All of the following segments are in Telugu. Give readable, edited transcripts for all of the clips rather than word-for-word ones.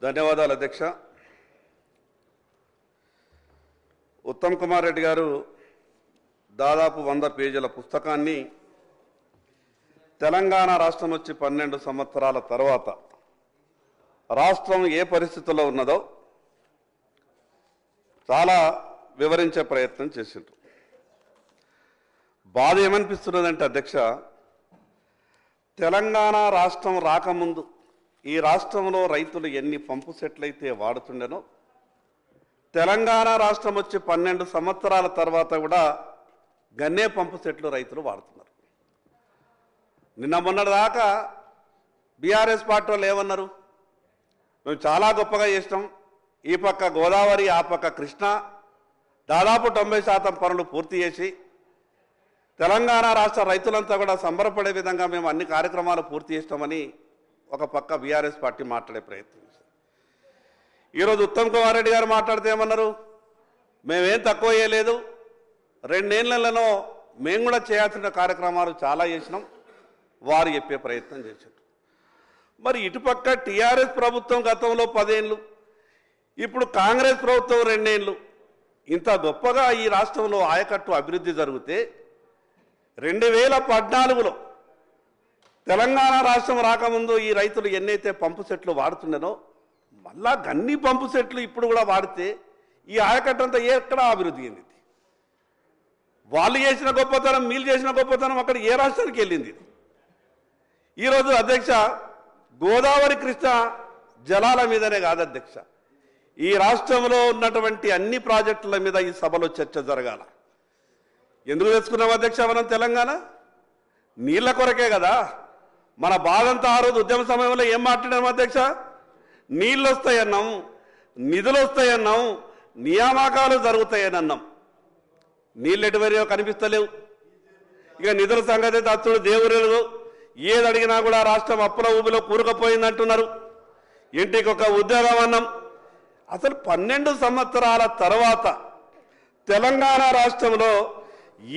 ధన్యవాదాలు అధ్యక్ష. ఉత్తమ్ కుమార్ రెడ్డి గారు దాదాపు 100 పేజీల పుస్తకాన్ని తెలంగాణ రాష్ట్రం వచ్చి 12 సంవత్సరాల తర్వాత రాష్ట్రం ఏ పరిస్థితుల్లో ఉన్నదో చాలా వివరించే ప్రయత్నం చేసిండ్రు. బాధ ఏమనిపిస్తున్నదంటే అధ్యక్ష, తెలంగాణ రాష్ట్రం రాకముందు ఈ రాష్ట్రంలో రైతులు ఎన్ని పంపు సెట్లు అయితే వాడుతుండేనో తెలంగాణ రాష్ట్రం వచ్చి 12 సంవత్సరాల తర్వాత కూడా గన్నే పంపు సెట్లు రైతులు వాడుతున్నారు. నిన్న మొన్నటిదాకా బీఆర్ఎస్ పార్టీ వాళ్ళు ఏమన్నారు, మేము చాలా గొప్పగా చేసినాం, ఈ పక్క గోదావరి ఆ పక్క కృష్ణ దాదాపు 90% పనులు పూర్తి చేసి తెలంగాణ రాష్ట్ర రైతులంతా కూడా సంబరపడే విధంగా మేము అన్ని కార్యక్రమాలు పూర్తి చేస్తామని ఒక పక్క బీఆర్ఎస్ పార్టీ మాట్లాడే ప్రయత్నం చేసింది. ఈరోజు ఉత్తమ్ కుమార్ రెడ్డి గారు మాట్లాడితే ఏమన్నారు, మేమేం తక్కువ చేయలేదు, 2 ఏళ్లలో మేము కూడా చేయాల్సిన కార్యక్రమాలు చాలా చేసినాం వారు చెప్పే ప్రయత్నం చేశారు. మరి ఇటుపక్క టీఆర్ఎస్ ప్రభుత్వం గతంలో 10 ఏళ్ళు, ఇప్పుడు కాంగ్రెస్ ప్రభుత్వం 2 ఏళ్ళు, ఇంత గొప్పగా ఈ రాష్ట్రంలో ఆయకట్టు అభివృద్ధి జరిగితే 2014లో తెలంగాణ రాష్ట్రం రాకముందు ఈ రైతులు ఎన్నైతే పంపు సెట్లు వాడుతుండేనో మళ్ళా గన్ని పంపు సెట్లు ఇప్పుడు కూడా వాడితే ఈ ఆయకట్టు అంతా ఎక్కడ అభివృద్ధి అయింది? వాళ్ళు చేసిన గొప్పతనం, మీరు చేసిన గొప్పతనం అక్కడ ఏ రాష్ట్రానికి వెళ్ళింది? ఈరోజు అధ్యక్ష, గోదావరి కృష్ణ జలాల మీదనే కాదు అధ్యక్ష, ఈ రాష్ట్రంలో ఉన్నటువంటి అన్ని ప్రాజెక్టుల మీద ఈ సభలో చర్చ జరగాల. ఎందుకు తెచ్చుకున్నాం అధ్యక్ష మనం తెలంగాణ? నీళ్ల కొరకే కదా. మన బాధంతా ఆ రోజు ఉద్యమ సమయంలో ఏం మాట్లాడాము అధ్యక్ష? నీళ్ళు వస్తాయన్నాం, నిధులు వస్తాయన్నాం, నియామకాలు జరుగుతాయని అన్నాం. నీళ్ళు ఎటువరియో కనిపిస్తలేవు. ఇక నిధుల సంగతి తత్తుడు దేవుడు ఏది అడిగినా కూడా రాష్ట్రం అప్పుల ఊబిలో కూరుకుపోయిందంటున్నారు. ఇంటికి ఒక ఉద్యోగం అన్నాం. అసలు 12 సంవత్సరాల తర్వాత తెలంగాణ రాష్ట్రంలో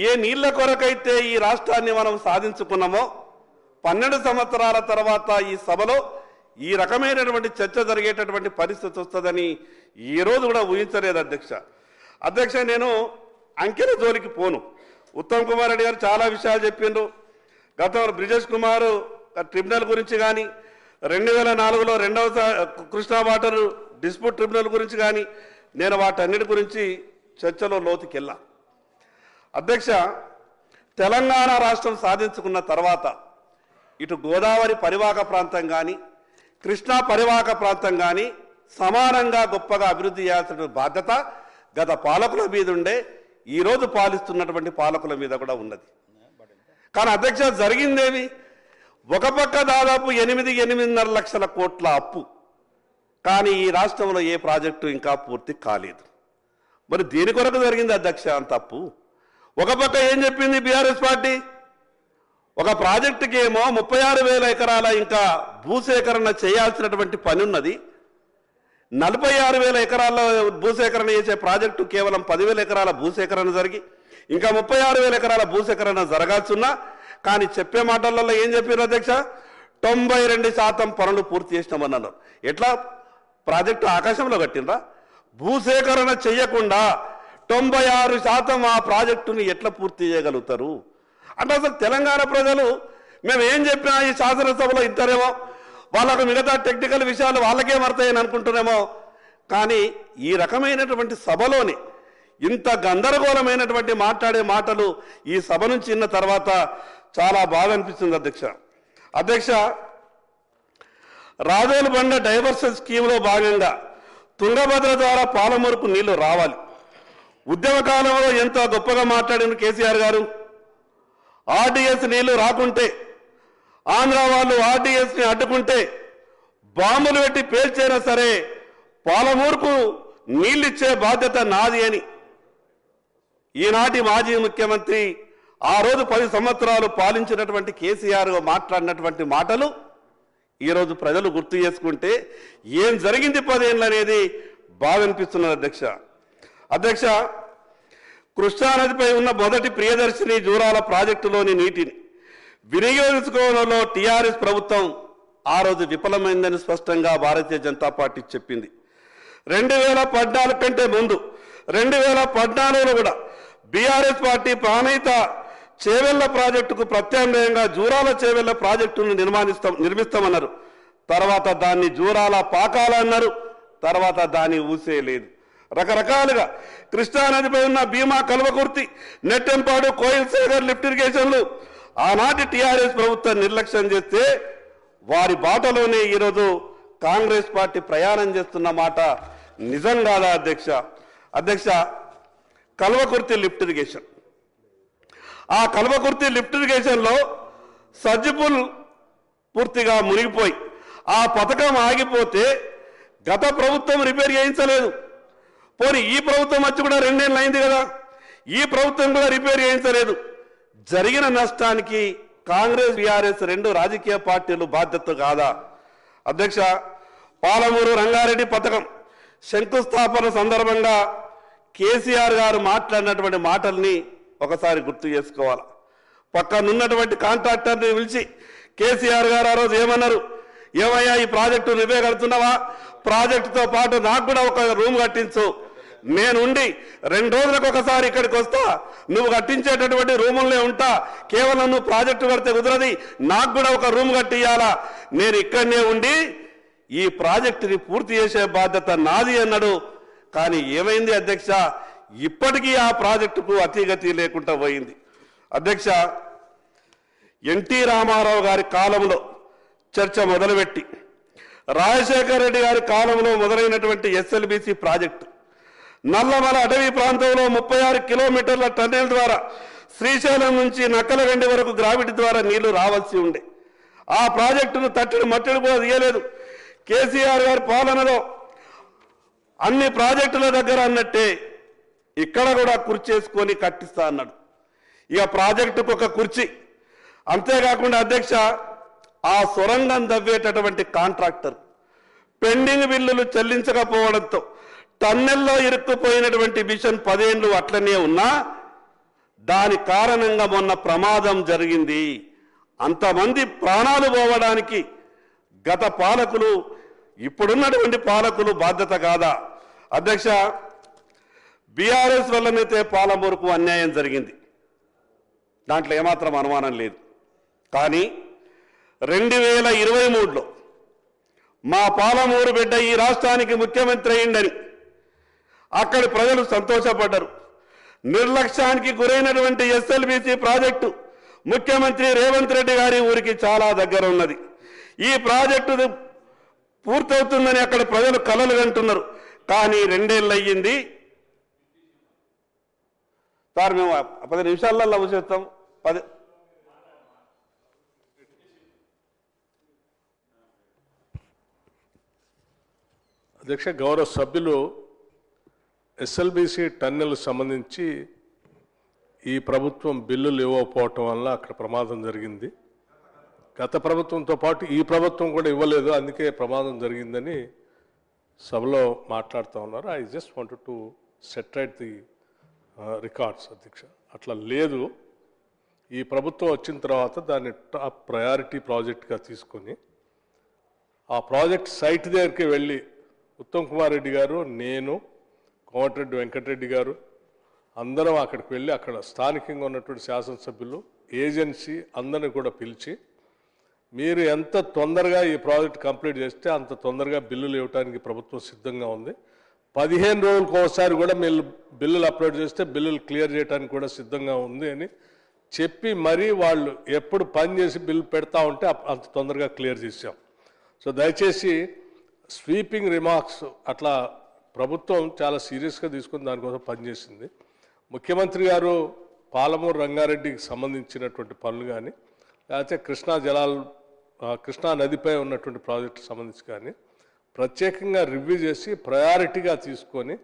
ఏ నీళ్ల కొరకైతే ఈ రాష్ట్రాన్ని మనం సాధించుకున్నామో 12 సంవత్సరాల తర్వాత ఈ సభలో ఈ రకమైనటువంటి చర్చ జరిగేటటువంటి పరిస్థితి వస్తుందని ఈరోజు కూడా ఊహించలేదు అధ్యక్ష. అధ్యక్ష, నేను అంకెల జోలికి పోను. ఉత్తమ్ కుమార్ రెడ్డి గారు చాలా విషయాలు చెప్పిండ్రు. గతంలో బ్రిజేష్ కుమార్ ట్రిబ్యునల్ గురించి కానీ 2004లో 2వ కృష్ణా వాటర్ డిస్ప్యూట్ ట్రిబ్యునల్ గురించి కానీ నేను వాటన్నిటి గురించి చర్చలో లోతుకెళ్ళా. అధ్యక్ష, తెలంగాణ రాష్ట్రం సాధించుకున్న తర్వాత ఇటు గోదావరి పరివాహక ప్రాంతం కానీ కృష్ణా పరివాహక ప్రాంతం కానీ సమానంగా గొప్పగా అభివృద్ధి చేయాల్సిన బాధ్యత గత పాలకుల మీద ఉండే, ఈరోజు పాలిస్తున్నటువంటి పాలకుల మీద కూడా ఉన్నది. కానీ అధ్యక్ష, జరిగిందేమి? ఒక పక్క దాదాపు 8.5 లక్షల కోట్ల అప్పు, కానీ ఈ రాష్ట్రంలో ఏ ప్రాజెక్టు ఇంకా పూర్తి కాలేదు. మరి దేని కొరకు జరిగింది అధ్యక్ష అంత అప్పు? ఒక పక్క ఏం చెప్పింది బీఆర్ఎస్ పార్టీ, ఒక ప్రాజెక్టుకి ఏమో 36,000 ఎకరాల ఇంకా భూసేకరణ చేయాల్సినటువంటి పని ఉన్నది. 46,000 ఎకరాల భూసేకరణ చేసే ప్రాజెక్టు కేవలం 10,000 ఎకరాల భూసేకరణ జరిగి ఇంకా 36,000 ఎకరాల భూసేకరణ జరగాల్సున్నా, కానీ చెప్పే మాటలలో ఏం చెప్పారు అధ్యక్ష? 92% పనులు పూర్తి చేసినామన్నారు. ఎట్లా ప్రాజెక్టు ఆకాశంలో కట్టిండ్రా? భూసేకరణ చేయకుండా 96% ఆ ప్రాజెక్టుని ఎట్లా పూర్తి చేయగలుగుతారు? అంటే అసలు తెలంగాణ ప్రజలు మేము ఏం చెప్పినా ఈ శాసనసభలో ఇంటారేమో, వాళ్ళకు మిగతా టెక్నికల్ విషయాలు వాళ్ళకే మరతాయని అనుకుంటున్నామో, కానీ ఈ రకమైనటువంటి సభలోని ఇంత గందరగోళమైనటువంటి మాట్లాడే మాటలు ఈ సభ నుంచి విన్న తర్వాత చాలా బాగా అనిపిస్తుంది అధ్యక్ష. అధ్యక్ష, రాజోలు బండ డైవర్షన్ స్కీమ్లో భాగంగా తుంగభద్ర ద్వారా పాలమూరుకు నీళ్లు రావాలి. ఉద్యమ కాలంలో ఎంతో గొప్పగా మాట్లాడిన కేసీఆర్ గారు, ఆర్డీఎస్ నీళ్లు రాకుంటే, ఆంధ్ర వాళ్ళు ఆర్డీఎస్ని అడ్డుకుంటే బాంబులు పెట్టి పేల్చైనా సరే పాలమూరుకు నీళ్ళిచ్చే బాధ్యత నాది అని ఈనాటి మాజీ ముఖ్యమంత్రి ఆ రోజు 10 సంవత్సరాలు పాలించినటువంటి కేసీఆర్ మాట్లాడినటువంటి మాటలు ఈరోజు ప్రజలు గుర్తు చేసుకుంటే ఏం జరిగింది 10 ఏళ్ళు అనేది బాగా అనిపిస్తున్నది అధ్యక్ష. అధ్యక్ష, కృష్ణానదిపై ఉన్న మొదటి ప్రియదర్శిని జూరాల ప్రాజెక్టులోని నీటిని వినియోగించుకోవడంలో టీఆర్ఎస్ ప్రభుత్వం ఆ రోజు విఫలమైందని స్పష్టంగా భారతీయ జనతా పార్టీ చెప్పింది. 2014 కంటే ముందు 2014లో కూడా బీఆర్ఎస్ పార్టీ ప్రాణహిత చేవెళ్ల ప్రాజెక్టుకు ప్రత్యామ్నాయంగా జూరాల చేవెళ్ల ప్రాజెక్టును నిర్మిస్తామన్నారు. తర్వాత దాన్ని జూరాల పాకాల అన్నారు. తర్వాత దాన్ని ఊసేయలేదు. రకరకాలుగా కృష్ణానదిపై ఉన్న భీమా, కల్వకుర్తి, నెట్టెంపాడు, కోయిల్ సాగర్ లిఫ్ట్ ఇరిగేషన్లు ఆనాటి టీఆర్ఎస్ ప్రభుత్వం నిర్లక్ష్యం చేస్తే వారి బాటలోనే ఈరోజు కాంగ్రెస్ పార్టీ ప్రయాణం చేస్తున్న మాట నిజం కాదా అధ్యక్ష? కల్వకుర్తి లిఫ్ట్ ఇరిగేషన్, ఆ కల్వకుర్తి లిఫ్ట్ ఇరిగేషన్లో సజ్జిపుల్ పూర్తిగా మునిగిపోయి ఆ పథకం ఆగిపోతే గత ప్రభుత్వం రిపేర్ చేయించలేదు. పోనీ ఈ ప్రభుత్వం వచ్చి కూడా 2 ఏళ్ళు అయింది కదా, ఈ ప్రభుత్వం కూడా రిపేర్ చేయించలేదు. జరిగిన నష్టానికి కాంగ్రెస్, బీఆర్ఎస్ 2 రాజకీయ పార్టీలు బాధ్యత కాదా అధ్యక్ష? పాలమూరు రంగారెడ్డి పథకం శంకుస్థాపన సందర్భంగా కేసీఆర్ గారు మాట్లాడినటువంటి మాటల్ని ఒకసారి గుర్తు చేసుకోవాలి. పక్కనున్నటువంటి కాంట్రాక్టర్ని పిలిచి కేసీఆర్ గారు ఆ రోజు ఏమన్నారు? ఏమయ్యా, ఈ ప్రాజెక్టు నువ్వే కడుతున్నావా? ప్రాజెక్టుతో పాటు నాకు కూడా ఒక రూమ్ కట్టించు, నేనుండి 2 రోజులకు ఒకసారి ఇక్కడికి వస్తా, నువ్వు కట్టించేటటువంటి రూములనే ఉంటా, కేవలం నువ్వు ప్రాజెక్టు కడితే కుదరది, నాకు కూడా ఒక రూమ్ కట్టియాలా, నేను ఇక్కడనే ఉండి ఈ ప్రాజెక్టుని పూర్తి చేసే బాధ్యత నాది అన్నాడు. కానీ ఏమైంది అధ్యక్ష? ఇప్పటికీ ఆ ప్రాజెక్టుకు అతిగతి లేకుండా పోయింది అధ్యక్ష. ఎన్టీ రామారావు గారి కాలంలో చర్చ మొదలుపెట్టి రాజశేఖర రెడ్డి గారి కాలంలో మొదలైనటువంటి ఎస్ఎల్బీసీ ప్రాజెక్టు నల్లమల అటవీ ప్రాంతంలో 36 కిలోమీటర్ల టన్నెల్ ద్వారా శ్రీశైలం నుంచి నక్కలగండి వరకు గ్రావిటీ ద్వారా నీళ్లు రావాల్సి ఉండే. ఆ ప్రాజెక్టును తట్టడి మట్టడి కూడా తీయలేదు. కేసీఆర్ గారి పాలనలో అన్ని ప్రాజెక్టుల దగ్గర అన్నట్టే ఇక్కడ కూడా కుర్చేసుకొని కట్టిస్తా అన్నాడు. ఇక ప్రాజెక్టుకు ఒక కుర్చీ. అంతేకాకుండా అధ్యక్ష, ఆ సొరంగం దవ్వేటటువంటి కాంట్రాక్టర్ పెండింగ్ బిల్లులు చెల్లించకపోవడంతో టన్నెల్లో ఇరుక్కుపోయినటువంటి మిషన్ 10 ఏళ్ళు అట్లనే ఉన్నా దాని కారణంగా మొన్న ప్రమాదం జరిగింది. అంతమంది ప్రాణాలు పోవడానికి గత పాలకులు, ఇప్పుడున్నటువంటి పాలకులు బాధ్యత కాదా అధ్యక్ష? బీఆర్ఎస్ వల్లనైతే పాలమూరుకు అన్యాయం జరిగింది, దాంట్లో ఏమాత్రం అనుమానం లేదు. కానీ 2023లో మా పాలమూరు బిడ్డ ఈ రాష్ట్రానికి ముఖ్యమంత్రి అయిందని అక్కడి ప్రజలు సంతోషపడ్డారు. నిర్లక్ష్యానికి గురైనటువంటి ఎస్ఎల్బీసీ ప్రాజెక్టు ముఖ్యమంత్రి రేవంత్ రెడ్డి గారి ఊరికి చాలా దగ్గర ఉన్నది. ఈ ప్రాజెక్టు పూర్తవుతుందని అక్కడ ప్రజలు కలలు కంటున్నారు. కానీ 2 ఏళ్ళు అయ్యింది సార్, మేము 10 నిమిషాలలో చేస్తాం. 10 అధ్యక్ష, గౌరవ సభ్యులు ఎస్ఎల్బీసీ టన్నెల్ సంబంధించి ఈ ప్రభుత్వం బిల్లులు ఇవ్వకపోవటం వల్ల అక్కడ ప్రమాదం జరిగింది. గత ప్రభుత్వంతో పాటు ఈ ప్రభుత్వం కూడా ఇవ్వలేదు, అందుకే ప్రమాదం జరిగిందని సభలో మాట్లాడుతూ ఉన్నారు. I just wanted to set right the records అధ్యక్ష. అట్లా లేదు. ఈ ప్రభుత్వం వచ్చిన తర్వాత దాన్ని టాప్ ప్రయారిటీ ప్రాజెక్ట్గా తీసుకొని ఆ ప్రాజెక్ట్ సైట్ దగ్గరికి వెళ్ళి ఉత్తమ్ కుమార్ రెడ్డి గారు, నేను, కోమటిరెడ్డి వెంకటరెడ్డి గారు అందరం అక్కడికి వెళ్ళి అక్కడ స్థానికంగా ఉన్నటువంటి శాసనసభ్యులు, ఏజెన్సీ అందరిని కూడా పిలిచి మీరు ఎంత తొందరగా ఈ ప్రాజెక్ట్ కంప్లీట్ చేస్తే అంత తొందరగా బిల్లులు ఇవ్వడానికి ప్రభుత్వం సిద్ధంగా ఉంది. 15 రోజులకు ఒకసారి కూడా మీరు బిల్లులు అప్లోడ్ చేస్తే బిల్లులు క్లియర్ చేయడానికి కూడా సిద్ధంగా ఉంది అని చెప్పి మరీ వాళ్ళు ఎప్పుడు పని చేసి బిల్లు పెడతా ఉంటే అంత తొందరగా క్లియర్ చేసాం. సో దయచేసి స్వీపింగ్ రిమార్క్స్ అట్లా ప్రభుత్వం చాలా సీరియస్గా తీసుకుని దానికోసం పనిచేసింది. ముఖ్యమంత్రి గారు పాలమూరు రంగారెడ్డికి సంబంధించినటువంటి పనులు కానీ లేకపోతే కృష్ణా నదిపై ఉన్నటువంటి ప్రాజెక్టుకు సంబంధించి కానీ ప్రత్యేకంగా రివ్యూ చేసి ప్రయారిటీగా తీసుకొని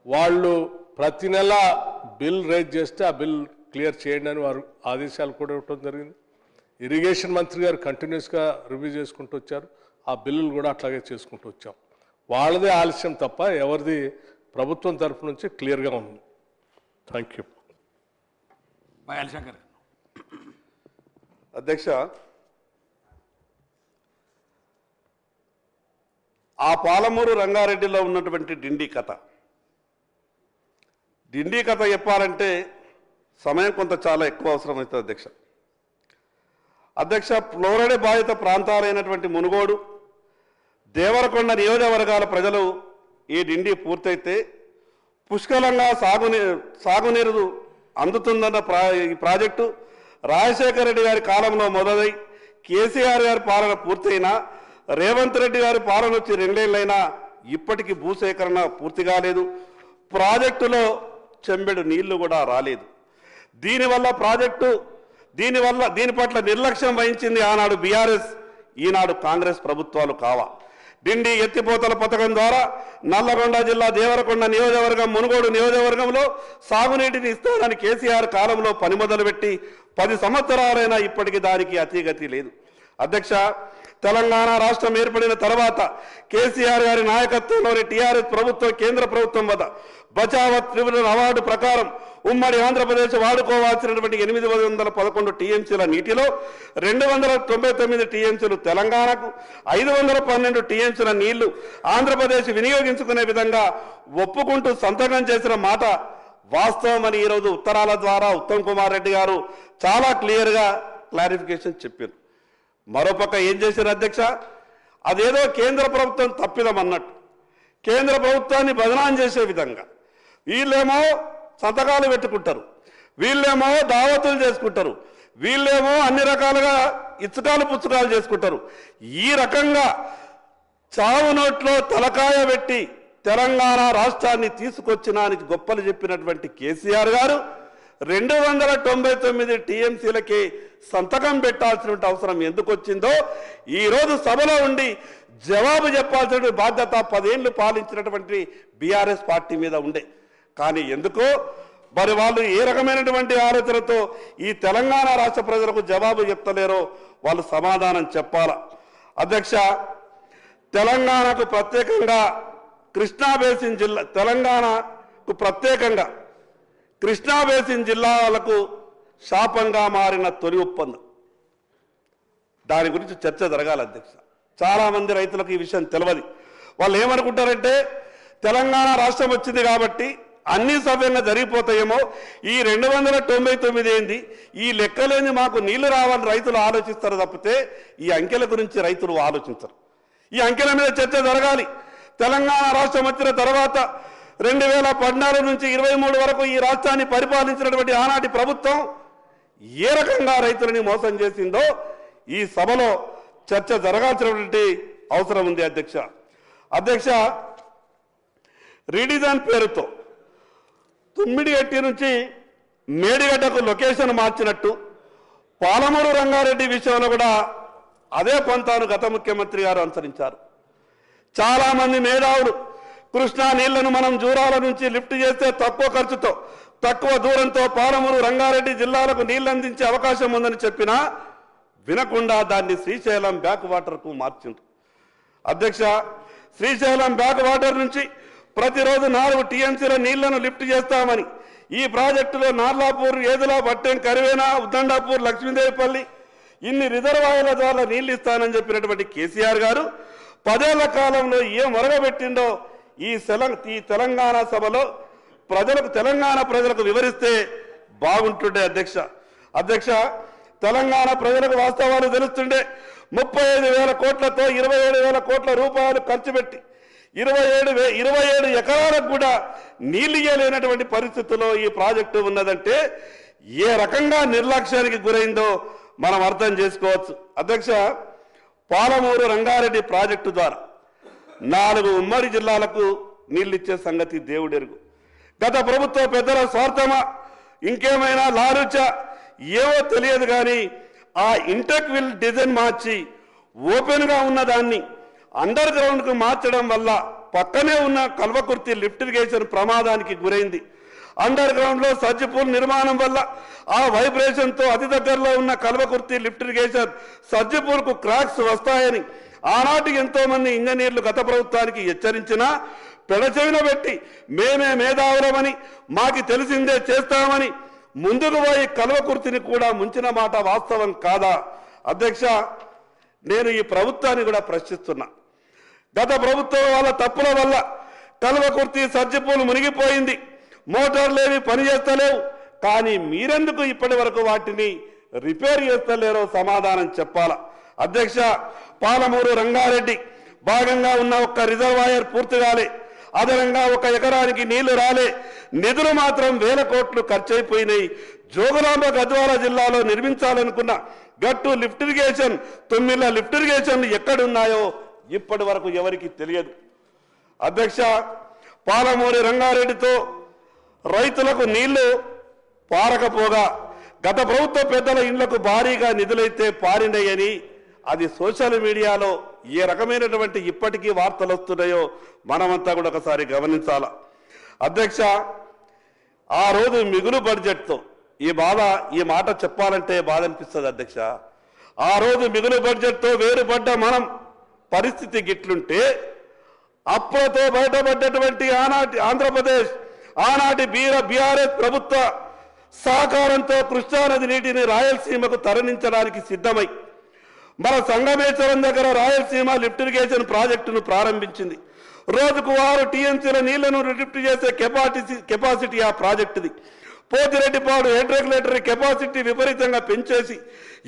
వాళ్ళు ప్రతి నెల బిల్ రైజ్ చేస్తే ఆ బిల్ క్లియర్ చేయండి అని వారు ఆదేశాలు కూడా ఇవ్వడం జరిగింది. ఇరిగేషన్ మంత్రి గారు కంటిన్యూస్గా రివ్యూ చేసుకుంటూ వచ్చారు. ఆ బిల్లులు కూడా అట్లాగే చేసుకుంటూ వచ్చాం. వాళ్ళదే ఆలస్యం తప్ప ఎవరిది ప్రభుత్వం తరఫు నుంచి క్లియర్గా ఉంది. Thank you. అధ్యక్ష, ఆ పాలమూరు రంగారెడ్డిలో ఉన్నటువంటి డిండి కథ చెప్పాలంటే సమయం కొంత చాలా ఎక్కువ అవసరమవుతుంది అధ్యక్ష. ఫ్లోరైడ్ బాధిత ప్రాంతాలైనటువంటి మునుగోడు, దేవరకొండ నియోజకవర్గాల ప్రజలు ఈ డిండి పూర్తయితే పుష్కలంగా సాగునీరు అందుతుందన్న ఈ ప్రాజెక్టు రాజశేఖర రెడ్డి గారి కాలంలో మొదలై కేసీఆర్ గారి పాలన పూర్తయినా, రేవంత్ రెడ్డి గారి పాలన వచ్చి 2 ఏళ్ళైనా ఇప్పటికీ భూసేకరణ పూర్తి కాలేదు. ప్రాజెక్టులో చెంబెడు నీళ్లు కూడా రాలేదు. దీని పట్ల నిర్లక్ష్యం వహించింది ఆనాడు బీఆర్ఎస్, ఈనాడు కాంగ్రెస్ ప్రభుత్వాలు కావా. డిండి ఎత్తిపోతల పథకం ద్వారా నల్లగొండ జిల్లా దేవరకొండ నియోజకవర్గం, మునుగోడు నియోజకవర్గంలో సాగునీటిని ఇస్తానని కేసీఆర్ కాలంలో పని మొదలుపెట్టి 10 సంవత్సరాలైనా ఇప్పటికీ దానికి అతిగతి లేదు. అధ్యక్ష, తెలంగాణ రాష్ట్రం ఏర్పడిన తర్వాత కేసీఆర్ గారి నాయకత్వంలోని టీఆర్ఎస్ ప్రభుత్వం కేంద్ర ప్రభుత్వం వద్ద బచావత్ ట్రిబ్యునల్ అవార్డు ప్రకారం ఉమ్మడి ఆంధ్రప్రదేశ్ వాడుకోవాల్సినటువంటి 811 టీఎంసీల నీటిలో 299 టీఎంసీలు తెలంగాణకు, 512 టీఎంసీల నీళ్లు ఆంధ్రప్రదేశ్ వినియోగించుకునే విధంగా ఒప్పుకుంటూ సంతకం చేసిన మాట వాస్తవమని ఈరోజు ఉత్తరాల ద్వారా ఉత్తమ్ కుమార్ రెడ్డి గారు చాలా క్లియర్గా క్లారిఫికేషన్ చెప్పారు. మరోపక్క ఏం చేశారు అధ్యక్ష, అదేదో కేంద్ర ప్రభుత్వం తప్పిదం అన్నట్టు కేంద్ర ప్రభుత్వాన్ని బదనాం చేసే విధంగా వీళ్ళేమో సంతకాలు పెట్టుకుంటారు, వీళ్ళేమో దావతులు చేసుకుంటారు, వీళ్ళేమో అన్ని రకాలుగా ఇచ్చుకాలు పుచ్చుకాలు చేసుకుంటారు. ఈ రకంగా చావు నోట్లో తలకాయ పెట్టి తెలంగాణ రాష్ట్రాన్ని తీసుకొచ్చినానికి గొప్పలు చెప్పినటువంటి కేసీఆర్ గారు 299 టీఎంసీలకి సంతకం పెట్టాల్సిన అవసరం ఎందుకు వచ్చిందో ఈరోజు సభలో ఉండి జవాబు చెప్పాల్సిన బాధ్యత 10 ఏళ్లు పాలించినటువంటి బీఆర్ఎస్ పార్టీ మీద ఉండే. కానీ ఎందుకో మరి వాళ్ళు ఏ రకమైనటువంటి ఆలోచనతో ఈ తెలంగాణ రాష్ట్ర ప్రజలకు జవాబు చెప్తలేరో వాళ్ళు సమాధానం చెప్పాల. అధ్యక్ష, తెలంగాణకు ప్రత్యేకంగా కృష్ణా బేసిన్ జిల్లా, తెలంగాణకు ప్రత్యేకంగా కృష్ణా బేసిన్ జిల్లాలకు శాపంగా మారిన తొలి ఒప్పందం, దాని గురించి చర్చ జరగాలి అధ్యక్ష. చాలామంది రైతులకు ఈ విషయం తెలియదు. వాళ్ళు ఏమనుకుంటారంటే తెలంగాణ రాష్ట్రం వచ్చింది కాబట్టి అన్ని సవ్యంగా జరిగిపోతాయేమో, ఈ 299 ఏంది, ఈ లెక్కలేని మాకు నీళ్లు రావాలని రైతులు ఆలోచిస్తారు తప్పితే ఈ అంకెల గురించి రైతులు ఆలోచించరు. ఈ అంకెల మీద చర్చ జరగాలి. తెలంగాణ రాష్ట్రం వచ్చిన తర్వాత 2014 నుంచి 23 వరకు ఈ రాష్ట్రాన్ని పరిపాలించినటువంటి ఆనాటి ప్రభుత్వం ఏ రకంగా రైతులని మోసం చేసిందో ఈ సభలో చర్చ జరగాల్సినటువంటి అవసరం ఉంది అధ్యక్ష. రీడిజైన్ పేరుతో తుమ్మిడిగట్టి నుంచి మేడిగడ్డకు లొకేషన్ మార్చినట్టు పాలమూరు రంగారెడ్డి విషయంలో కూడా అదే పంతాను గత ముఖ్యమంత్రి గారు అనుసరించారు. చాలామంది మేధావులు కృష్ణా నీళ్లను మనం జూరాల నుంచి లిఫ్ట్ చేస్తే తక్కువ ఖర్చుతో, తక్కువ దూరంతో పాలమూరు రంగారెడ్డి జిల్లాలకు నీళ్లు అందించే అవకాశం ఉందని చెప్పినా వినకుండా దాన్ని శ్రీశైలం బ్యాక్ వాటర్కు మార్చింది. అధ్యక్ష, శ్రీశైలం బ్యాక్ వాటర్ నుంచి ప్రతిరోజు 4 టీఎంసీల నీళ్లను లిఫ్ట్ చేస్తామని ఈ ప్రాజెక్టులో నార్లాపూర్, ఏదులా, బట్టెం, కరివేనా, ఉద్దండాపూర్, లక్ష్మీదేవిపల్లి ఇన్ని రిజర్వాయర్ల ద్వారా నీళ్లు ఇస్తానని చెప్పినటువంటి కేసీఆర్ గారు 10 ఏళ్ల కాలంలో ఏం మొరగబెట్టిందో ఈ తెలంగాణ సభలో తెలంగాణ ప్రజలకు వివరిస్తే బాగుంటుండే అధ్యక్ష. తెలంగాణ ప్రజలకు వాస్తవాలు తెలుస్తుండే. 35,000 కోట్లతో 27,000 కోట్ల రూపాయలు ఖర్చు పెట్టి 27 ఎకరాలకు కూడా నీళ్లు ఇయ్యలేనటువంటి పరిస్థితుల్లో ఈ ప్రాజెక్టు ఉన్నదంటే ఏ రకంగా నిర్లక్ష్యానికి గురైందో మనం అర్థం చేసుకోవచ్చు. అధ్యక్ష, పాలమూరు రంగారెడ్డి ప్రాజెక్టు ద్వారా 4 ఉమ్మడి జిల్లాలకు నీళ్ళిచ్చే సంగతి దేవుడెరుగు. గత ప్రభుత్వ పెద్దల స్వార్థమా ఇంకేమైనా లాలుచా ఏవో తెలియదు కానీ ఆ ఇంటెక్ విల్ డిజైన్ మార్చి ఓపెన్గా ఉన్నదాన్ని అండర్ గ్రౌండ్కు మార్చడం వల్ల పక్కనే ఉన్న కల్వకుర్తి లిఫ్ట్ ఇరిగేషన్ ప్రమాదానికి గురైంది. అండర్ గ్రౌండ్లో సర్జిపూల్ నిర్మాణం వల్ల ఆ వైబ్రేషన్తో అతి దగ్గరలో ఉన్న కల్వకుర్తి లిఫ్ట్ ఇరిగేషన్ సర్జిపూల్కు క్రాక్స్ వస్తాయని ఆనాటి ఎంతో మంది ఇంజనీర్లు గత ప్రభుత్వానికి హెచ్చరించినా పెడచెవిన పెట్టి మేమే మేధావులమని, మాకి తెలిసిందే చేస్తామని ముందుకు పోయి కల్వకుర్తిని కూడా ముంచిన మాట వాస్తవం కాదా? అధ్యక్ష, నేను ఈ ప్రభుత్వాన్ని కూడా ప్రశ్నిస్తున్నా. గత ప్రభుత్వం వాళ్ళ తప్పుల వల్ల కల్వకుర్తి సజ్జిపూలు మునిగిపోయింది, మోటార్లేవి పనిచేస్తలేవు. కానీ మీరెందుకు ఇప్పటి వరకు వాటిని రిపేర్ చేస్తలేరో సమాధానం చెప్పాల. అధ్యక్ష, పాలమూరు రంగారెడ్డి భాగంగా ఉన్న ఒక్క రిజర్వాయర్ పూర్తి కాలే, అదనంగా 1 ఎకరానికి నీళ్లు రాలే, నిధులు మాత్రం వేల కోట్లు ఖర్చయిపోయినాయి. జోగులాంబ గద్వాల జిల్లాలో నిర్మించాలనుకున్న గట్టు లిఫ్ట్ ఇరిగేషన్, తొమ్మిళ్ళ లిఫ్ట్ ఇరిగేషన్లు ఎక్కడున్నాయో ఇప్పటి వరకు ఎవరికి తెలియదు. అధ్యక్ష, పాలమూరి రంగారెడ్డితో రైతులకు నీళ్లు పారకపోగా గత ప్రభుత్వ పెద్దల ఇళ్లకు భారీగా నిధులైతే పారినాయని అది సోషల్ మీడియాలో ఏ రకమైనటువంటి ఇప్పటికీ వార్తలు వస్తున్నాయో మనమంతా కూడా ఒకసారి గమనించాల. అధ్యక్ష, ఆ రోజు మిగులు బడ్జెట్తో ఈ మాట చెప్పాలంటే బాధ అనిపిస్తుంది. అధ్యక్ష, ఆ రోజు మిగులు బడ్జెట్తో వేరుపడ్డ మనం పరిస్థితి గిట్లుంటే అప్పులతో బయటపడ్డటువంటి ఆంధ్రప్రదేశ్ ఆనాటి బీఆర్ఎస్ ప్రభుత్వ సహకారంతో కృష్ణానది నీటిని రాయలసీమకు తరలించడానికి సిద్ధమై మన సంగమేశ్వరం దగ్గర రాయలసీమ లిఫ్ట్ ఇరిగేషన్ ప్రాజెక్టును ప్రారంభించింది. రోజుకు 6 టీఎంసీల నీళ్లను లిఫ్ట్ చేసే కెపాసిటీ ఆ ప్రాజెక్టుది. పోతిరెడ్డిపాడు హెడ్ రెగ్యులేటరీ కెపాసిటీ విపరీతంగా పెంచేసి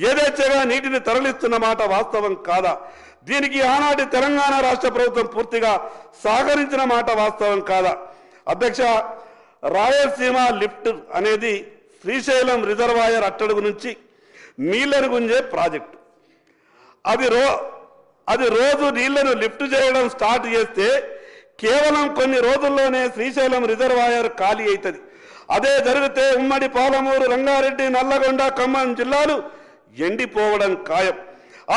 యథేచ్ఛగా నీటిని తరలిస్తున్న మాట వాస్తవం కాదా? దీనికి ఆనాటి తెలంగాణ రాష్ట్ర ప్రభుత్వం పూర్తిగా సహకరించిన మాట వాస్తవం కాదా? అధ్యక్ష, రాయలసీమ లిఫ్ట్ అనేది శ్రీశైలం రిజర్వాయర్ అట్టడుగు నుంచి నీళ్లను గుంజే ప్రాజెక్టు. అది రోజు నీళ్లను లిఫ్ట్ చేయడం స్టార్ట్ చేస్తే కేవలం కొన్ని రోజుల్లోనే శ్రీశైలం రిజర్వాయర్ ఖాళీ అవుతుంది. అదే జరిగితే ఉమ్మడి పాలమూరు, రంగారెడ్డి, నల్లగొండ, ఖమ్మం జిల్లాలు ఎండిపోవడం ఖాయం.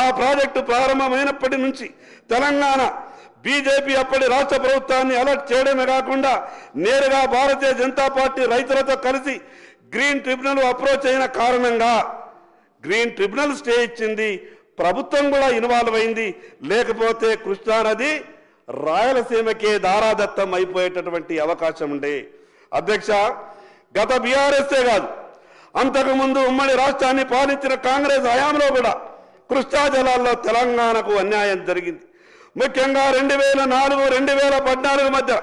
ఆ ప్రాజెక్టు ప్రారంభమైనప్పటి నుంచి తెలంగాణ బీజేపీ అప్పటి రాష్ట్ర ప్రభుత్వాన్ని అలర్ట్ చేయడమే కాకుండా నేరుగా భారతీయ జనతా పార్టీ రైతులతో కలిసి గ్రీన్ ట్రిబ్యునల్ అప్రోచ్ అయిన కారణంగా గ్రీన్ ట్రిబ్యునల్ స్టే ఇచ్చింది. ప్రభుత్వం కూడా ఇన్వాల్వ్ అయింది. లేకపోతే కృష్ణానది రాయలసీమకే దారాదత్తం అయిపోయేటటువంటి అవకాశం ఉండే. అధ్యక్ష, గత బీఆర్ఎస్ఏ కాదు, అంతకుముందు ఉమ్మడి రాష్ట్రాన్ని పాలించిన కాంగ్రెస్ హయాంలో కూడా కృష్ణా జలాల్లో తెలంగాణకు అన్యాయం జరిగింది. ముఖ్యంగా 2004-2014 మధ్య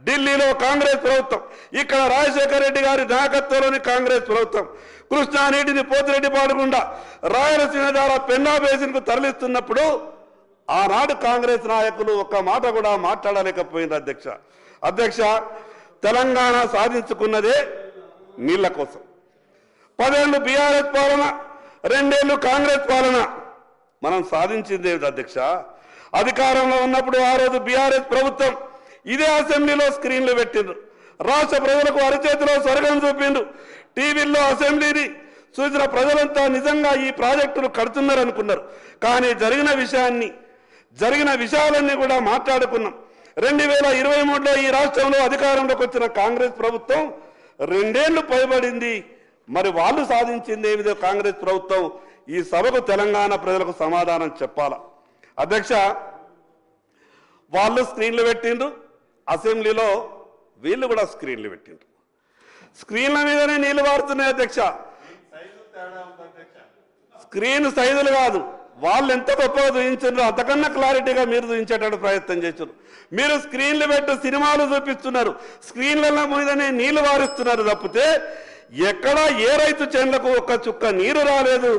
ఢిల్లీలో కాంగ్రెస్ ప్రభుత్వం, ఇక్కడ రాజశేఖర రెడ్డి గారి నాయకత్వంలోని కాంగ్రెస్ ప్రభుత్వం కృష్ణా నీటిని పోతిరెడ్డిపాడు గుండా రాయలసీమ ద్వారా పెన్నా బేసిన్కు తరలిస్తున్నప్పుడు ఆనాడు కాంగ్రెస్ నాయకులు ఒక్క మాట కూడా మాట్లాడలేకపోయింది. అధ్యక్ష, తెలంగాణ సాధించుకున్నదే నీళ్ల కోసం. 10 ఏళ్ళు బీఆర్ఎస్ పాలన, 2 ఏళ్ళు కాంగ్రెస్ పాలన. మనం సాధించింది అధ్యక్ష, అధికారంలో ఉన్నప్పుడు ఆ రోజు బీఆర్ఎస్ ప్రభుత్వం ఇదే అసెంబ్లీలో స్క్రీన్లు పెట్టిండ్రు, రాష్ట్ర ప్రజలకు అరచేతిలో స్వర్గం చూపిండ్రు. టీవీల్లో అసెంబ్లీని చూసిన ప్రజలంతా నిజంగా ఈ ప్రాజెక్టులు కడుతున్నారు అనుకున్నారు. కానీ జరిగిన విషయాలన్నీ కూడా మాట్లాడుకున్నాం. 2023లో ఈ రాష్ట్రంలో అధికారంలోకి వచ్చిన కాంగ్రెస్ ప్రభుత్వం 2 ఏళ్లు పైబడింది. మరి వాళ్ళు సాధించింది ఏమిదో కాంగ్రెస్ ప్రభుత్వం ఈ సభకు తెలంగాణ ప్రజలకు సమాధానం చెప్పాల. అధ్యక్ష, వాళ్ళు స్క్రీన్లు పెట్టిండ్రు, అసెంబ్లీలో వీళ్ళు కూడా స్క్రీన్లు పెట్టిండ్రు. స్క్రీన్ల మీదనే నీళ్లు వాడుతున్నాయి. అధ్యక్ష, స్క్రీన్ సైజులు కాదు, వాళ్ళు ఎంత గొప్పగా చూపించారు, అంతకన్నా క్లారిటీగా మీరు చూపించేటట్టు ప్రయత్నం చేశారు. మీరు స్క్రీన్లు పెట్టి సినిమాలు చూపిస్తున్నారు, స్క్రీన్ల మీదనే నీళ్లు వారిస్తున్నారు తప్పితే ఎక్కడా ఏ రైతు చేనులకు ఒక్క చుక్క నీరు రాలేదు.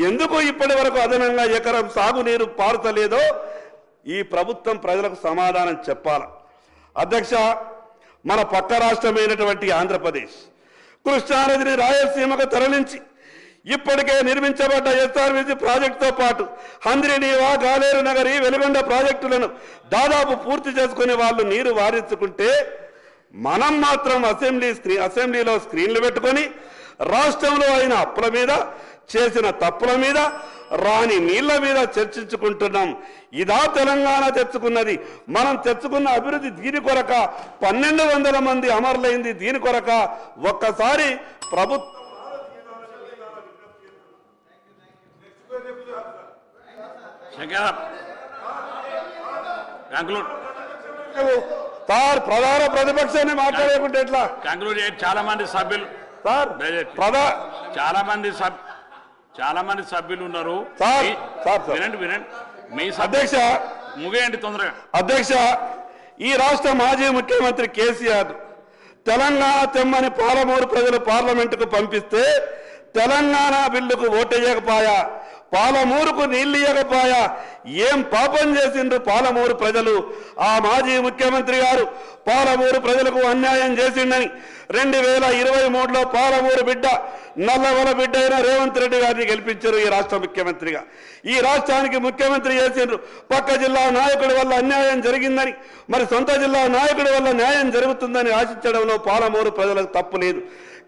ఎందుకు ఇప్పటి వరకు అదనంగా ఎకరం సాగునీరు పారుతలేదో ఈ ప్రభుత్వం ప్రజలకు సమాధానం చెప్పాల. అధ్యక్ష, మన పక్క రాష్ట్రమైనటువంటి ఆంధ్రప్రదేశ్ కృష్ణానదిని రాయలసీమకు తరలించి ఇప్పటికే నిర్మించబడ్డ ఎస్ఆర్బీసీ ప్రాజెక్టుతో పాటు హంద్రినీవా, గాలేరు నగరి, వెలుగొండ ప్రాజెక్టులను దాదాపు పూర్తి చేసుకుని వాళ్ళు నీరు వారించుకుంటే మనం మాత్రం అసెంబ్లీలో స్క్రీన్లు పెట్టుకొని రాష్ట్రంలో అయిన అప్పుల మీద, చేసిన తప్పుల మీద, రాని నీళ్ల మీద చర్చించుకుంటున్నాం. ఇదా తెలంగాణ తెచ్చుకున్నది? మనం తెచ్చుకున్న అభివృద్ధి దీని కొరక 1200 మంది అమరులైంది దీని కొరక. ఒక్కసారి ప్రభుత్వం సార్ ప్రధాన ప్రతిపక్షాన్ని మాట్లాడేకుంటే ఎట్లా? చాలా మంది సభ్యులు సార్ చాలా మంది సభ్యులు ఉన్నారు. వినండి. మీ అధ్యక్ష, ముగియండి తొందరగా. అధ్యక్ష, ఈ రాష్ట్ర మాజీ ముఖ్యమంత్రి కేసీఆర్ తెలంగాణ తెమ్మని పాలమూరు ప్రజలు పార్లమెంటుకు పంపిస్తే తెలంగాణ బిల్లుకు ఓటేయకపోయా, పాలమూరుకు నీళ్లు ఇయ్యకపోయా. ఏం పాపం చేసిండ్రు పాలమూరు ప్రజలు? ఆ మాజీ ముఖ్యమంత్రి గారు పాలమూరు ప్రజలకు అన్యాయం చేసిండని 2023లో పాలమూరు బిడ్డ, నల్లవల బిడ్డ అయిన రేవంత్ రెడ్డి గారిని గెలిపించారు ఈ రాష్ట్ర ముఖ్యమంత్రిగా. ఈ రాష్ట్రానికి ముఖ్యమంత్రి చేసిండ్రు. పక్క జిల్లా నాయకుడి వల్ల అన్యాయం జరిగిందని, మరి సొంత జిల్లా నాయకుడి వల్ల న్యాయం జరుగుతుందని ఆశించడంలో పాలమూరు ప్రజలకు తప్పు లేదు.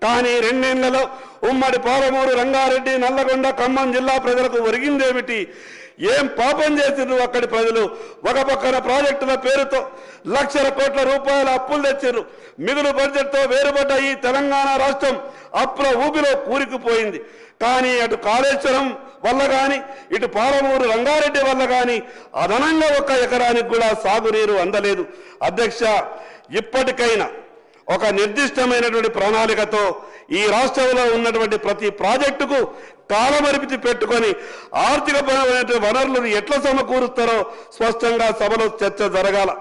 కానీ 2 నెలలలో ఉమ్మడి పాలమూరు, రంగారెడ్డి, నల్లగొండ, ఖమ్మం జిల్లా ప్రజలకు ఒరిగిందేమిటి? ఏం పాపం చేసిండ్రు అక్కడి ప్రజలు? ఒక పక్కన ప్రాజెక్టుల పేరుతో లక్షల కోట్ల రూపాయల అప్పులు తెచ్చిండ్రు. మిగులు బడ్జెట్తో వేరుపడ్డ ఈ తెలంగాణ రాష్ట్రం అప్పుల ఊపిలో కూరుకుపోయింది. కానీ అటు కాళేశ్వరం వల్ల కానీ, ఇటు పాలమూరు రంగారెడ్డి వల్ల కానీ అదనంగా 1 ఎకరానికి కూడా సాగునీరు అందలేదు. అధ్యక్ష, ఇప్పటికైనా ఒక నిర్దిష్టమైనటువంటి ప్రణాళికతో ఈ రాష్ట్రంలో ఉన్నటువంటి ప్రతి ప్రాజెక్టుకు కాలమరిపితి పెట్టుకొని ఆర్థికపరమైన వనరులను ఎట్లా సమకూరుస్తారో స్పష్టంగా సభలో చర్చ జరగాల.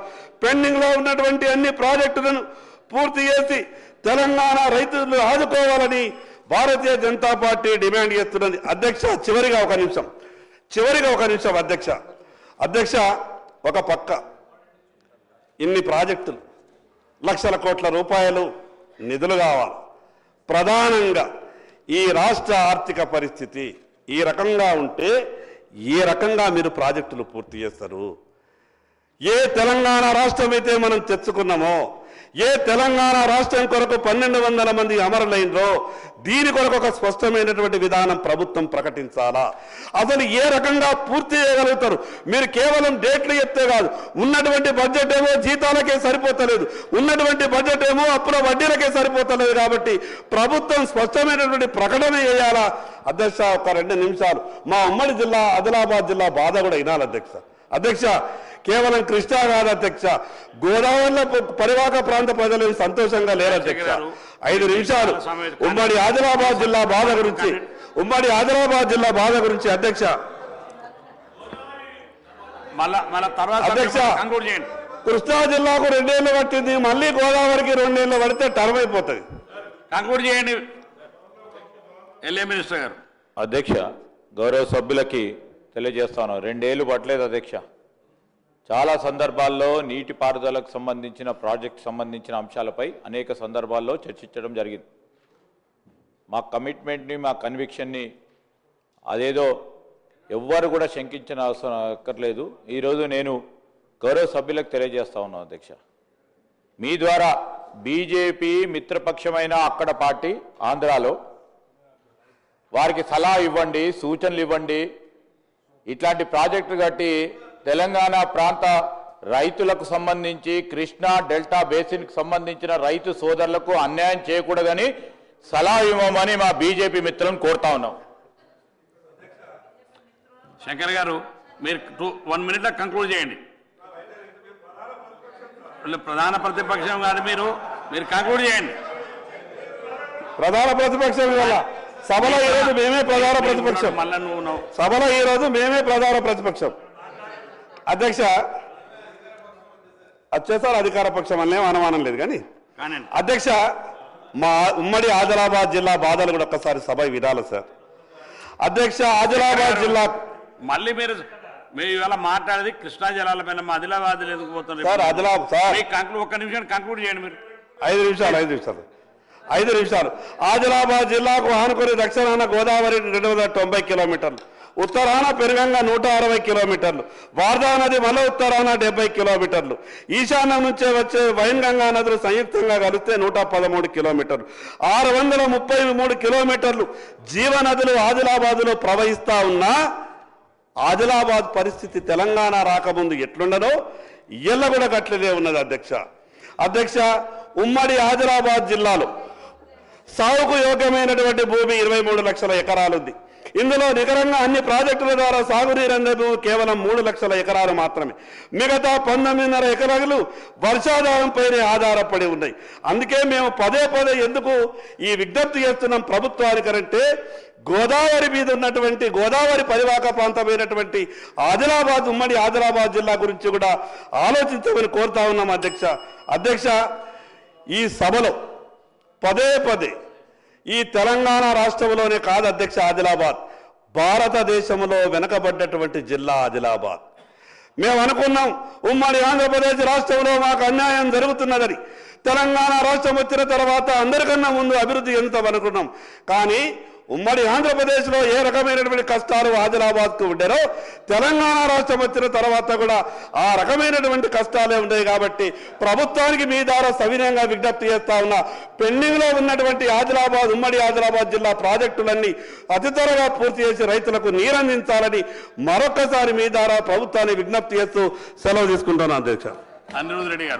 పెండింగ్లో ఉన్నటువంటి అన్ని ప్రాజెక్టులను పూర్తి చేసి తెలంగాణ రైతులను ఆదుకోవాలని భారతీయ జనతా పార్టీ డిమాండ్ చేస్తున్నది. అధ్యక్ష, చివరిగా ఒక నిమిషం అధ్యక్ష, ఒక పక్క ఇన్ని ప్రాజెక్టులు, లక్షల కోట్ల రూపాయలు నిధులు కావాలి. ప్రధానంగా ఈ రాష్ట్ర ఆర్థిక పరిస్థితి ఈ రకంగా ఉంటే ఏ రకంగా మీరు ప్రాజెక్టులు పూర్తి చేస్తారు? ఏ తెలంగాణ రాష్ట్రం అయితే మనం తెచ్చుకున్నామో, ఏ తెలంగాణ రాష్ట్రం కొరకు 1200 మంది అమరులైనరో దీని కొరకు ఒక స్పష్టమైనటువంటి విధానం ప్రభుత్వం ప్రకటించాలా? అసలు ఏ రకంగా పూర్తి చేయగలుగుతారు? మీరు కేవలం డేట్లు చెప్తే కాదు. ఉన్నటువంటి బడ్జెట్ ఏమో జీతాలకే సరిపోతలేదు, ఉన్నటువంటి బడ్జెట్ ఏమో అప్పుల వడ్డీలకే సరిపోతలేదు. కాబట్టి ప్రభుత్వం స్పష్టమైనటువంటి ప్రకటన చేయాలా? అధ్యక్ష, ఒక 2 నిమిషాలు మా ఉమ్మడి జిల్లా ఆదిలాబాద్ జిల్లా బాధ కూడా వినాలి అధ్యక్ష. కేవలం కృష్ణా కాదు అధ్యక్ష, గోదావరిలో పరివాహక ప్రాంత ప్రజలు సంతోషంగా లేరు అధ్యక్ష. 5 నిమిషాలు ఉమ్మడి ఆదిలాబాద్ జిల్లా బాధ గురించి అధ్యక్ష. కృష్ణా జిల్లాకు 2 ఏళ్ళు పట్టింది, మళ్ళీ గోదావరికి 2 ఏళ్ళు పడితే టర్మ్ అయిపోతుంది. కంక్లూడ్ చేయండి ఎల్ఏ మినిస్టర్ గారు. అధ్యక్ష, గౌరవ సభ్యులకి తెలియజేస్తాను, 2 ఏళ్ళు పట్టలేదు అధ్యక్ష. చాలా సందర్భాల్లో నీటిపారుదలకు సంబంధించిన ప్రాజెక్ట్ సంబంధించిన అంశాలపై అనేక సందర్భాల్లో చర్చించడం జరిగింది. మా కమిట్మెంట్ని, మా కన్విక్షన్ని అదేదో ఎవ్వరు కూడా శంకించిన అవసరం అక్కర్లేదు. ఈరోజు నేను గౌరవ సభ్యులకు తెలియజేస్తా ఉన్నాను అధ్యక్ష, మీ ద్వారా బీజేపీ మిత్రపక్షమైన అక్కడ పార్టీ ఆంధ్రాలో వారికి సలహా ఇవ్వండి, సూచనలు ఇవ్వండి. ఇట్లాంటి ప్రాజెక్టులు కట్టి తెలంగాణ ప్రాంత రైతులకు సంబంధించి కృష్ణా డెల్టా బేసిన్కి సంబంధించిన రైతు సోదరులకు అన్యాయం చేయకూడదని సలహా ఇవ్వమని మా బీజేపీ మిత్రులను కోరుతా ఉన్నాం. శంకర్ గారు, మీరు 1 మినిట్లో కంక్లూడ్ చేయండి. ప్రధాన ప్రతిపక్షం కాదు, మీరు కంక్లూడ్ చేయండి. ప్రధాన ప్రతిపక్షం వల్ల సభలో ఈరోజు మేమే ప్రధాన ప్రతిపక్షం. సభలో ఈరోజు మేమే ప్రధాన ప్రతిపక్షం. అధ్యక్ష, వచ్చేసారి అధికార పక్షం అనే అనుమానం లేదు. కానీ అధ్యక్ష, మా ఉమ్మడి ఆదిలాబాద్ జిల్లా బాధలు కూడా ఒక్కసారి సభ వినాలి సార్. అధ్యక్ష, ఆదిలాబాద్ జిల్లా మళ్ళీ మీరు ఇవాళ మాట్లాడేది కృష్ణా జలాల పైన, మా ఆదిలాబాద్ ఎందుకు పోతున్నారు సార్? ఆదిలాబాద్ సార్, 1 నిమిషం కంక్లూడ్ చేయండి మీరు. 5 నిమిషాలు. ఆదిలాబాద్ జిల్లాకు ఆనుకుని దక్షిణాన గోదావరి 290 కిలోమీటర్లు, ఉత్తరాన పెరుగంగా 160 కిలోమీటర్లు, వార్దా నది మల ఉత్తరాన 70 కిలోమీటర్లు, ఈశాన్యం నుంచే వచ్చే వైన్గంగా నదులు సంయుక్తంగా కలిస్తే 113 కిలోమీటర్లు, 633 కిలోమీటర్లు జీవనదులు ఆదిలాబాద్లో ప్రవహిస్తా ఉన్నా ఆదిలాబాద్ పరిస్థితి తెలంగాణ రాకముందు ఎట్లుండదో ఇయ్యల్ల కూడా గట్లనే ఉన్నది అధ్యక్ష. ఉమ్మడి ఆదిలాబాద్ జిల్లాలో సాగుకు యోగ్యమైనటువంటి భూమి 23 లక్షల ఎకరాలుంది. ఇందులో నికరంగా అన్ని ప్రాజెక్టుల ద్వారా సాగునీరు అందే భూమి కేవలం 3 లక్షల ఎకరాలు మాత్రమే. మిగతా 19.5 ఎకరాలు వర్షాధారంపైనే ఆధారపడి ఉన్నాయి. అందుకే మేము పదే ఎందుకు ఈ విజ్ఞప్తి చేస్తున్నాం ప్రభుత్వానికంటే, గోదావరి మీద ఉన్నటువంటి గోదావరి పరివాహక ప్రాంతమైనటువంటి ఆదిలాబాద్, ఉమ్మడి ఆదిలాబాద్ జిల్లా గురించి కూడా ఆలోచించమని కోరుతా ఉన్నాం అధ్యక్ష. ఈ సభలో పదే ఈ తెలంగాణ రాష్ట్రంలోనే కాదు అధ్యక్ష, ఆదిలాబాద్ భారతదేశంలో వెనకబడ్డటువంటి జిల్లా ఆదిలాబాద్. మేము అనుకున్నాం ఉమ్మడి ఆంధ్రప్రదేశ్ రాష్ట్రంలో మాకు అన్యాయం జరుగుతున్నదని. తెలంగాణ రాష్ట్రం వచ్చిన తర్వాత అందరికన్నా ముందు అభివృద్ధి చెందుతాం అనుకున్నాం. కానీ ఉమ్మడి ఆంధ్రప్రదేశ్లో ఏ రకమైనటువంటి కష్టాలు ఆదిలాబాద్కు ఉండేనో తెలంగాణ రాష్ట్రం వచ్చిన తర్వాత కూడా ఆ రకమైనటువంటి కష్టాలే ఉన్నాయి. కాబట్టి ప్రభుత్వానికి మీ ద్వారా సవినయంగా విజ్ఞప్తి చేస్తా ఉన్నా, పెండింగ్లో ఉన్నటువంటి ఆదిలాబాద్, ఉమ్మడి ఆదిలాబాద్ జిల్లా ప్రాజెక్టులన్నీ అతి త్వరగా పూర్తి చేసి రైతులకు నీరందించాలని మరొక్కసారి మీ ద్వారా ప్రభుత్వాన్ని విజ్ఞప్తి చేస్తూ సెలవు తీసుకుంటాను అధ్యక్ష. అనిరుద్ రెడ్డి గారు.